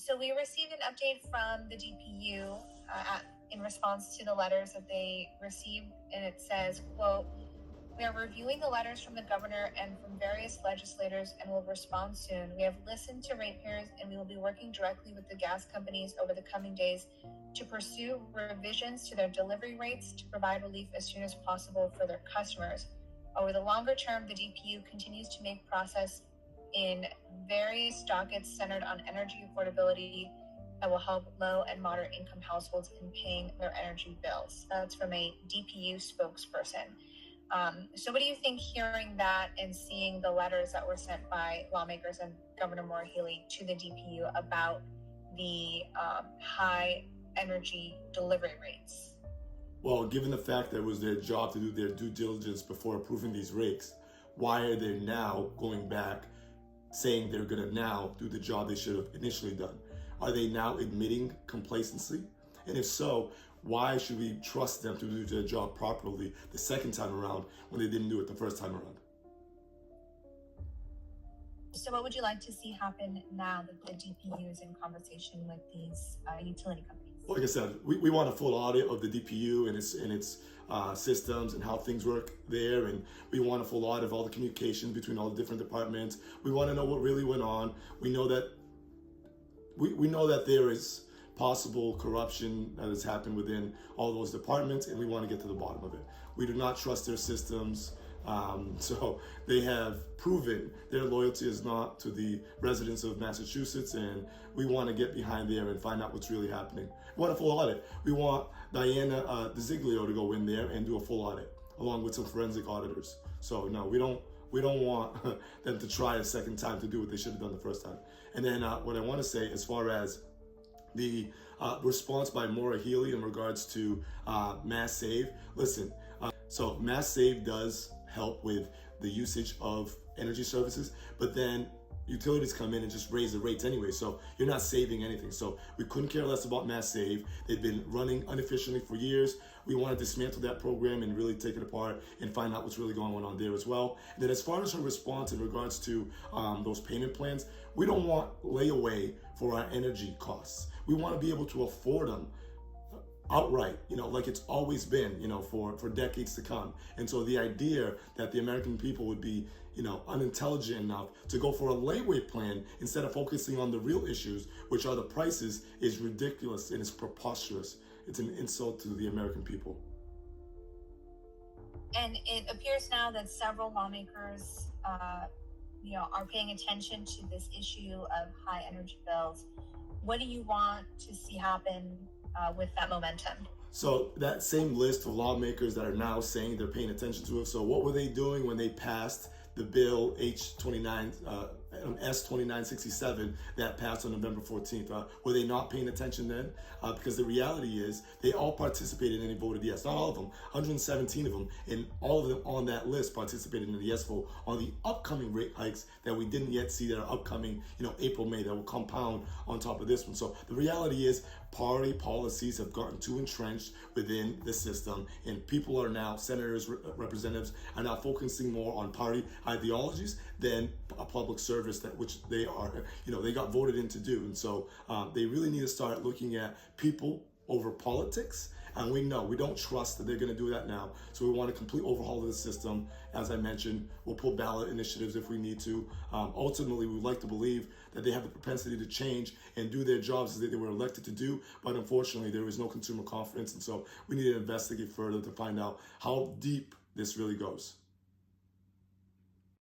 So we received an update from the DPU in response to the letters that they received, and it says, quote, "We are reviewing the letters from the governor and from various legislators and will respond soon. We have listened to ratepayers and we will be working directly with the gas companies over the coming days to pursue revisions to their delivery rates to provide relief as soon as possible for their customers. Over the longer term, the DPU continues to make progress in various dockets centered on energy affordability that will help low and moderate income households in paying their energy bills." That's from a DPU spokesperson. So what do you think hearing that and seeing the letters that were sent by lawmakers and Governor Maura Healey to the DPU about the high energy delivery rates? Well, given the fact that it was their job to do their due diligence before approving these rates, why are they now going back saying they're going to now do the job they should have initially done? Are they now admitting complacency? And if so, why should we trust them to do their job properly the second time around when they didn't do it the first time around? So what would you like to see happen now that the DPU is in conversation with these utility companies? Like I said, we want a full audit of the DPU and its systems and how things work there, and we want a full audit of all the communication between all the different departments. We want to know what really went on. We know that we know that there is possible corruption that has happened within all those departments, and we want to get to the bottom of it. We do not trust their systems. So they have proven their loyalty is not to the residents of Massachusetts, and we want to get behind there and find out what's really happening. We want a full audit. We want Diana DeSousa to go in there and do a full audit along with some forensic auditors. So no, we don't want them to try a second time to do what they should have done the first time. And then what I want to say as far as the response by Maura Healey in regards to Mass Save. Listen, so Mass Save does help with the usage of energy services, but then utilities come in and just raise the rates anyway, so you're not saving anything. So we couldn't care less about Mass Save. They've been running inefficiently for years. We want to dismantle that program and really take it apart and find out what's really going on there as well. And then as far as her response in regards to those payment plans, we don't want layaway for our energy costs. We want to be able to afford them outright, like it's always been, for decades to come. And so the idea that the American people would be, unintelligent enough to go for a layaway plan instead of focusing on the real issues, which are the prices, is ridiculous and it's preposterous. It's an insult to the American people. And it appears now that several lawmakers, are paying attention to this issue of high energy bills. What do you want to see happen with that momentum? So that same list of lawmakers that are now saying they're paying attention to it. So what were they doing when they passed the bill S-2967 that passed on November 14th? Were they not paying attention then? Because the reality is they all participated and they voted yes. Not all of them, 117 of them, and all of them on that list participated in the yes vote on the upcoming rate hikes that we didn't yet see that are upcoming, April, May, that will compound on top of this one. So the reality is party policies have gotten too entrenched within the system, and people are now, senators, representatives, are now focusing more on party ideologies than a public service that which they are, they got voted in to do. And so they really need to start looking at people over politics. And we don't trust that they're going to do that now. So we want a complete overhaul of the system. As I mentioned, we'll pull ballot initiatives if we need to. Ultimately, we would like to believe that they have the propensity to change and do their jobs that they were elected to do. But unfortunately, there is no consumer confidence. And so we need to investigate further to find out how deep this really goes.